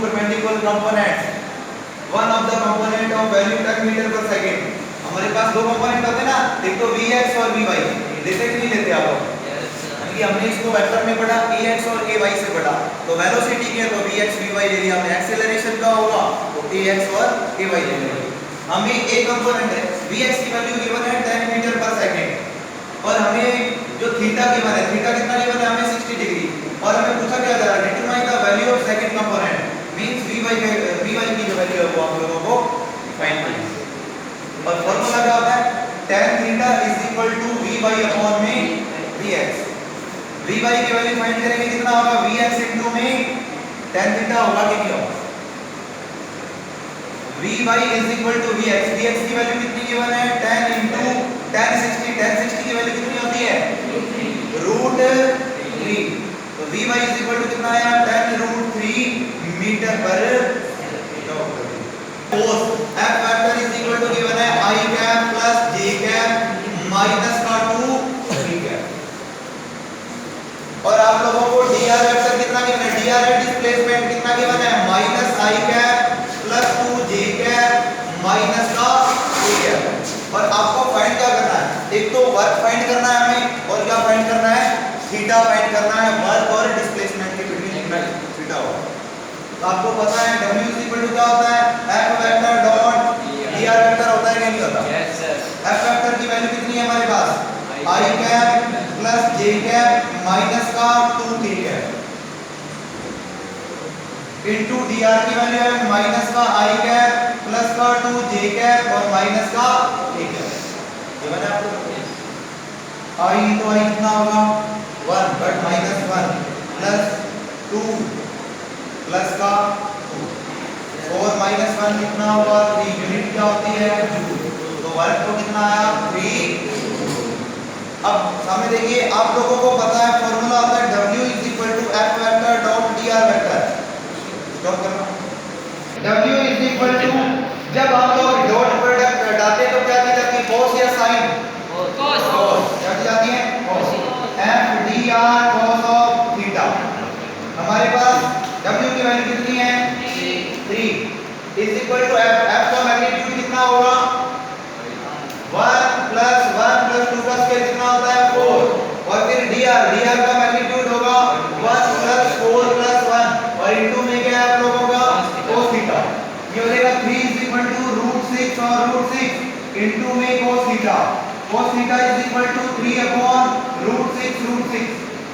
perpendicular components. One of the component of value 10 metre पर second. हमारे पास दो component होते हैं ना, एक तो vx और vy. लेते कि नहीं लेते आप लोग? यानी कि हमने इसको वेक्टर में पढ़ा ax और ay से पढ़ा. तो वेलोसिटी के तो vx vy ले लिया हमने. एक्सेलरेशन का होगा तो ax और ay ले लिया. हमें एक कंपोनेंट है vx की वैल्यू गिवन है 10 मीटर पर सेकंड और हमें जो थीटा गिवन है, थीटा कितना गिवन है हमें 60 डिग्री और हमें पूछा क्या जा रहा है determine the value of second component means vy की जो वैल्यू है वो आप लोगों को फाइंड करनी है. और फार्मूला क्या होता है tan थीटा vy अपॉन में vx. vy की वैल्यू फाइंड करेंगे कितना होगा vx इनटू में tan थीटा होगा कि नहीं होगा. vy vx. vx की वैल्यू कितनी गिवन है tan इनटू tan 60. tan 60 की वैल्यू कितनी होती है √3. तो vy कितना आया tan √3 मीटर पर फोर्स. F वेक्टर गिवन है i cap plus j cap minus का 2 3 कैप. और आप लोगों को dr वेक्टर कितना गिवन है, dr डिस्प्लेसमेंट कितना गिवन है minus i cap plus 2 j cap minus का k कैप. और आपको फाइंड क्या करना है, एक तो वर्क फाइंड करना है हमें और क्या फाइंड करना है थीटा फाइंड करना है. वर्क और डिस्प्लेसमेंट के बिटवीन कितना थीटा होगा. तो आपको पता है w क्या होता है f vector dot dr vector होता है कि नहीं होता. Yes sir. f वेक्टर की वैल्यू कितनी है हमारे पास i cap plus j cap minus का 2 k कैप इनटू dr की वैल्यू है माइनस का i कैप प्लस का 2 j कैप और माइनस का k कैप. ये बना आपको i तो i कितना होगा 1 बट माइनस 1 प्लस 2 प्लस का 2 और माइनस 1 कितना होगा 3. यूनिट क्या होती है जूल. तो वर्क को कितना आया 3. अब सामने देखिए आप लोगों को पता है फार्मूला होता है w f vector dot dr vector. Stop करना. w जब हम लोग डॉट प्रोडक्ट हटाते तो क्या की जाती है cos या sin. cos. क्या की जाती है cos. f dr cos of theta. हमारे पास w की वैल्यू कितनी है 3 इज इक्वल टू f का मैग्नीट्यूड कितना होगा 1 प्लस 2 प्लस के कितना होता है 4 और फिर dr का मैग्नीट्यूड होगा 1 प्लस 4 प्लस 1 और इनटू में क्या है आप लोगों का cos थीटा. ये हो जाएगा 3 इज इक्वल टू √6 और √6 इनटू में cos theta. cos theta is equal to 3 upon √6.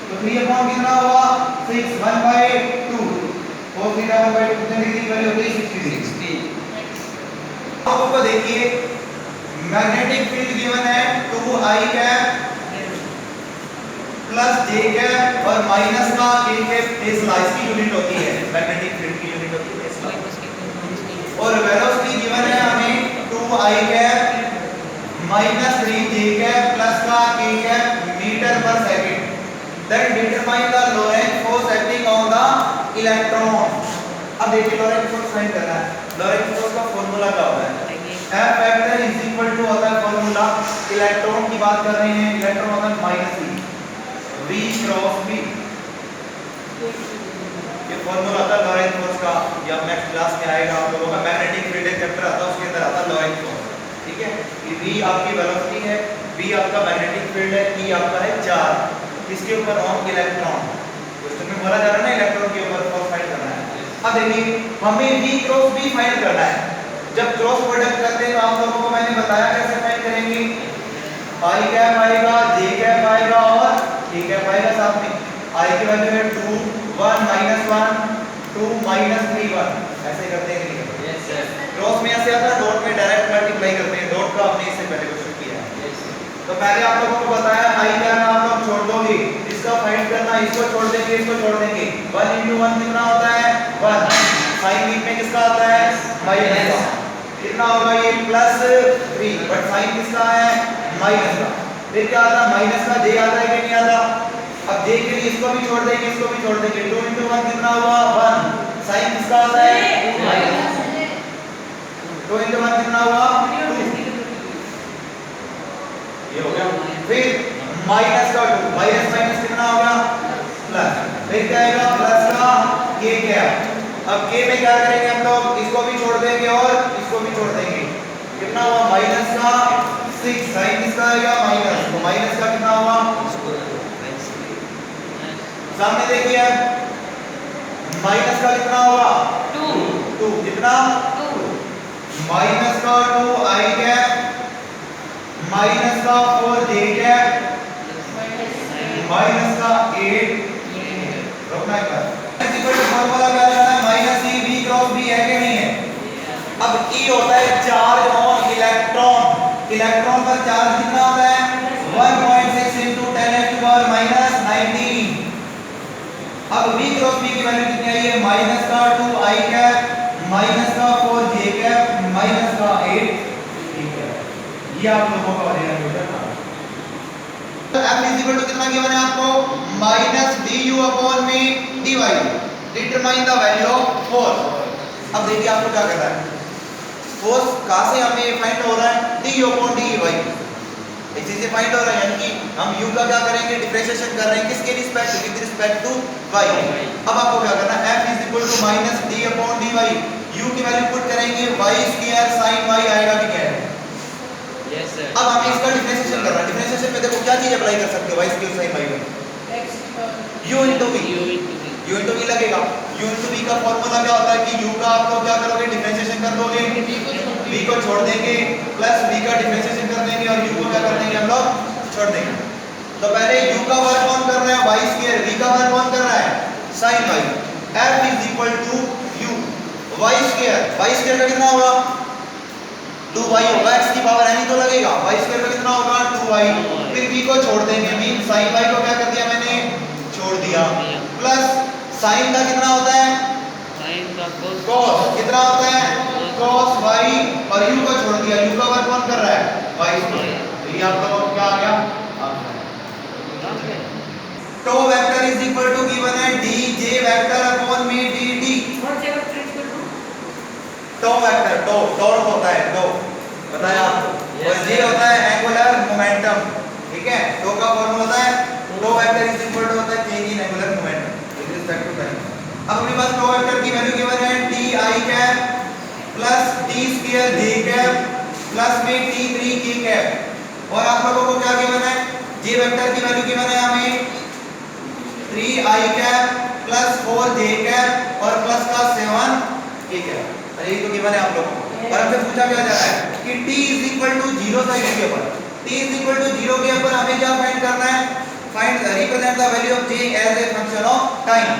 तो 3 अपॉन कितना हुआ 6 1/2 cos थीटा 1/2 कितने डिग्री की वैल्यू होती है 60. आप लोगों को देखिए मैग्नेटिक फील्ड गिवन है 2i cap plus j cap और माइनस का k कैप. टेस्ला इसकी यूनिट होती है मैग्नेटिक फील्ड की यूनिट होती है टेस्ला. और वेलोसिटी गिवन है हमें 2i cap minus 3j cap plus का k कैप मीटर पर second. Then determine the Lorentz force acting on the electron. अब देखिए Lorentz force फाइंड करना है. Lorentz force का फार्मूला क्या होता है F vector is equal to होता है फार्मूला. इलेक्ट्रॉन की बात कर रहे हैं, इलेक्ट्रॉन होता है माइनस v क्रॉस v. ये फार्मूला आता है Lorentz force का. ये अब नेक्स्ट क्लास में आएगा आप लोगों का मैग्नेटिक फील्ड एक चैप्टर आता है उसके अंदर आता है Lorentz force. ठीक है. ये v आपकी वेलोसिटी है, v आपका मैग्नेटिक फील्ड है, e आपका है चार्ज. इसके ऊपर ऑन इलेक्ट्रॉन. क्वेश्चन में बोला जा रहा है ना इलेक्ट्रॉन के ऊपर फोर्स फाइंड करना है. अब देखिए हमें v क्रॉस v फाइंड करना है. जब क्रॉस प्रोडक्ट करते हैं तो आप लोगों को मैंने बताया कैसे फाइंड करेंगे. i कैप आएगा j कैप आएगा और k कैप आएगा. साथ में i की वैल्यू है 2 1 -1 2 -3 1 ऐसे करते हैं कि नहीं. Yes sir. क्रॉस में ऐसे आता है, डॉट में डायरेक्ट मल्टीप्लाई करते हैं. डॉट का हमने इससे पहले क्वेश्चन किया है. तो पहले आप लोगों को बताया i कैप आप लोग छोड़ दोगे, इसका फाइंड करना, इसको छोड़ देंगे, इसको छोड़ देंगे. 1 * 1 कितना होता है 1. साइन बीच में किसका आता है माइनस का. कितना होगा ये +3 बट साइन किसका है माइनस का. फिर क्या आता है माइनस का j आता है कि नहीं आता. अब j के लिए इसको भी छोड़ देंगे, इसको भी छोड़ देंगे. 2 * 1 कितना हुआ 1. साइन किसका आता है माइनस. 2 * 1 कितना हुआ 2. ये हो गया. फिर माइनस का 2 माइनस माइनस कितना हो गया प्लस. फिर क्या आएगा प्लस का k कैप अब k में क्या करेंगे हम लोग, इसको भी छोड़ देंगे और इसको भी छोड़ देंगे। कितना हुआ माइनस का 6, साइन किसका आएगा माइनस, तो माइनस का कितना हुआ, सामने देखिए माइनस का कितना होगा 2 कितना 2 माइनस का 2 आई कैप माइनस का 4 जे कैप माइनस का 8 रोकना है फॉर्मूला क्या लेना है minus E B cross B है कि नहीं है। अब ई होता है चार्ज ऑन इलेक्ट्रॉन, इलेक्ट्रॉन पर चार्ज कितना होता है 1.6 into 10⁻⁻19। अब v क्रॉस b की वैल्यू कितनी आई है माइनस का 2 i कैप माइनस का 4 j कैप माइनस का 8 k कैप। ये आप लोगों का वाला न्यूटन था। तो f इज इक्वल टू कितना गिवन है आपको माइनस du अपॉन में dy determine the value of force. अब देखिए आपको क्या करना है, फोर्स कहां से हमें फाइंड हो रहा है du अपॉन dy इसी से फाइंड हो रहा है, यानी कि हम u का क्या करेंगे डिफरेंशिएशन कर रहे हैं किसके respect with respect to y। अब आपको क्या करना है f is equal to minus d upon dy u की वैल्यू पुट करेंगे y स्क्वायर sin y आएगा कि क्या है यस सर। अब हमें इसका डिफरेंशिएशन करना है, डिफरेंशिएशन में देखो क्या चीज अप्लाई कर सकते हो y स्क्वायर sin y में x u into v लगेगा। u into v का फार्मूला क्या होता है कि u का आप लोग क्या करोगे डिफरेंशिएशन कर दोगे v को छोड़ देंगे प्लस v का डिफरेंशिएशन कर देंगे और u को क्या कर देंगे हम लोग छोड़ देंगे। तो पहले u का वर्क कौन कर रहा है y स्क्वायर, v का वर्क कौन कर रहा है sin y। f is equal to u y square का कितना होगा 2y होगा, x की पावर n ही तो लगेगा, y स्क्वायर का कितना होगा 2y, फिर v को छोड़ देंगे मीन sin y को क्या कर दिया मैंने छोड़ दिया, प्लस sin का कितना होता है sin का cos कितना होता है cos y और u को छोड़ दिया, u का वर्क कौन कर रहा है y स्क्वायर। तो ये आप लोगों को क्या आ गया tau vector is equal to given है dj वेक्टर अपॉन में dt। टो वेक्टर टो होता है टो बताया आपको और j होता है एंगुलर मोमेंटम, ठीक है। टो का फॉर्मूला होता है टो वेक्टर इज इक्वल टू होता है change in angular momentum with respect to time. अब अपने पास टो वेक्टर की वैल्यू गिवन है ti cap plus t square j cap plus में t3 k कैप और आप लोगों को क्या गिवन है j वेक्टर की वैल्यू गिवन है हमें 3i cap plus 4j cap और प्लस का 7 k कैप। अरे ये तो गिवन है आप लोगों को, और हमसे पूछा क्या जा रहा है कि t is equal to 0 side के ऊपर, t इज इक्वल टू 0 के ऊपर हमें क्या फाइंड करना है find represent the value of j as a function of time.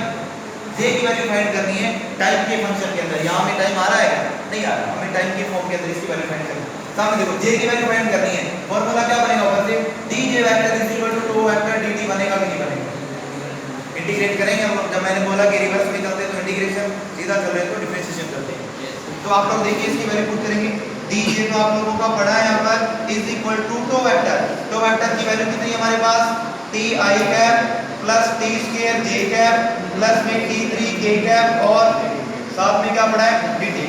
j की वैल्यू फाइंड करनी है टाइम के फंक्शन के अंदर, यहां में टाइम आ रहा है नहीं आ रहा, हमें टाइम के फॉर्म के अंदर इसकी वैल्यू फाइंड करनी है। सामने देखो j की वैल्यू फाइंड करनी है, फार्मूला क्या बनेगा ऊपर से dj vector is equal to टो वेक्टर dt बनेगा कि नहीं बनेगा, इंटीग्रेट करेंगे हम लोग। जब मैंने बोला कि रिवर्स में चलते तो इंटीग्रेशन सीधा चल रहे तो डिफरेंशिएशन करते हैं। तो आप लोग देखिए इसकी वैल्यू पुट करेंगे dj तो आप लोगों का पढ़ा है यहां पर इज इक्वल टू टो वेक्टर की वैल्यू कितनी है हमारे पास ti cap plus t square j cap plus में t3 k कैप और साथ में क्या पढ़ा है dt।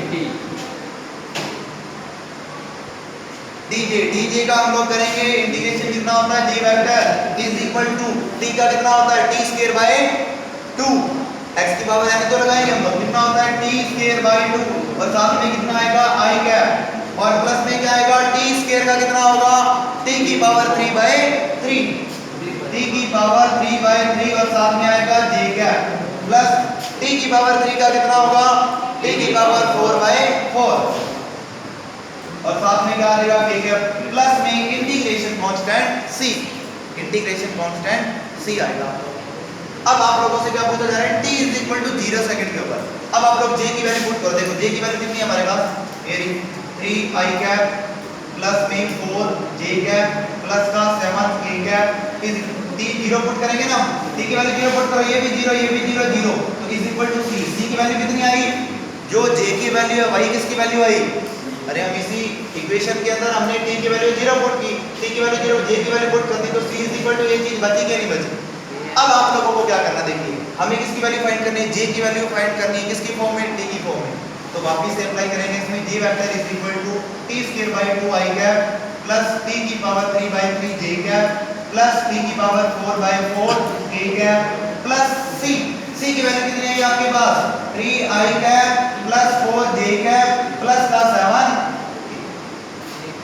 dj का हम लोग करेंगे इंटीग्रेशन कितना होता है j vector is equal to t का कितना होता है t स्क्वायर बाय 2 x की पावर n तो लगाएंगे हम लोग, कितना होता है t स्क्वायर बाय 2 और साथ में कितना आएगा i कैप और प्लस में क्या आएगा t स्क्वायर का कितना होगा t की पावर 3 बाय 3 t की पावर 3 बाय 3 और साथ में आएगा j कैप प्लस t की पावर 3 का कितना होगा t की पावर 4 बाय 4 और साथ में क्या आएगा k कैप प्लस में इंटीग्रेशन कांस्टेंट c आएगा। अब आप लोगों से क्या पूछा जा रहा है t is equal to 0 second के ऊपर। अब आप लोग j की वैल्यू पुट कर देखो, j की वैल्यू कितनी है हमारे पास ये 3i कैप प्लस में 4j कैप प्लस का 7k cap is t 0 put करेंगे ना, t की वैल्यू 0 पुट करो, ये भी 0 ये भी 0 0 तो is equal to c। c की वैल्यू कितनी आई जो j की वैल्यू है वही किसकी वैल्यू आई, अरे हम इसी इक्वेशन के अंदर हमने t की वैल्यू 0 पुट की, t की वैल्यू 0 j की वैल्यू पुट कर दी तो c इज इक्वल टू ये चीज बची क्या नहीं बची। अब आप लोगों को क्या करना देखिए हमें किसकी वैल्यू फाइंड करनी है j की वैल्यू फाइंड करनी है किसकी फॉर्म में t की फॉर्म में। तो वापस से अप्लाई करेंगे इसमें j vector is equal to t square by 2i cap plus t की power 3 by 3 j cap plus t की power 4 by 4 k cap plus c की वैल्यू कितनी है आपके पास 3i cap plus 4j cap plus का 7।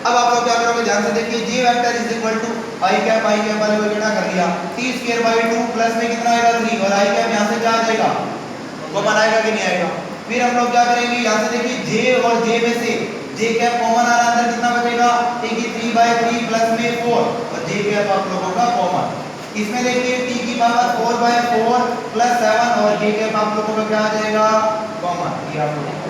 अब आप लोग क्या करोगे, ध्यान से देखिए, j vector is equal to i cap वाले को इकट्ठा कर लिया, t स्क्वायर बाय 2 प्लस में कितना आएगा 3 और i कैप यहां से क्या आ जाएगा, कॉमन आएगा कि नहीं आएगा। फिर हम लोग क्या करेंगे, यहां से देखिए j और j में से j कैप कॉमन आ रहा है, अंदर कितना बचेगा, t की 3/3 प्लस में 4 और j कैप आप लोगों का कॉमन। इसमें देखिए t की पावर 4/4 प्लस 7 और j कैप आप लोगों का क्या आ जाएगा, कॉमन। ये आप लोगों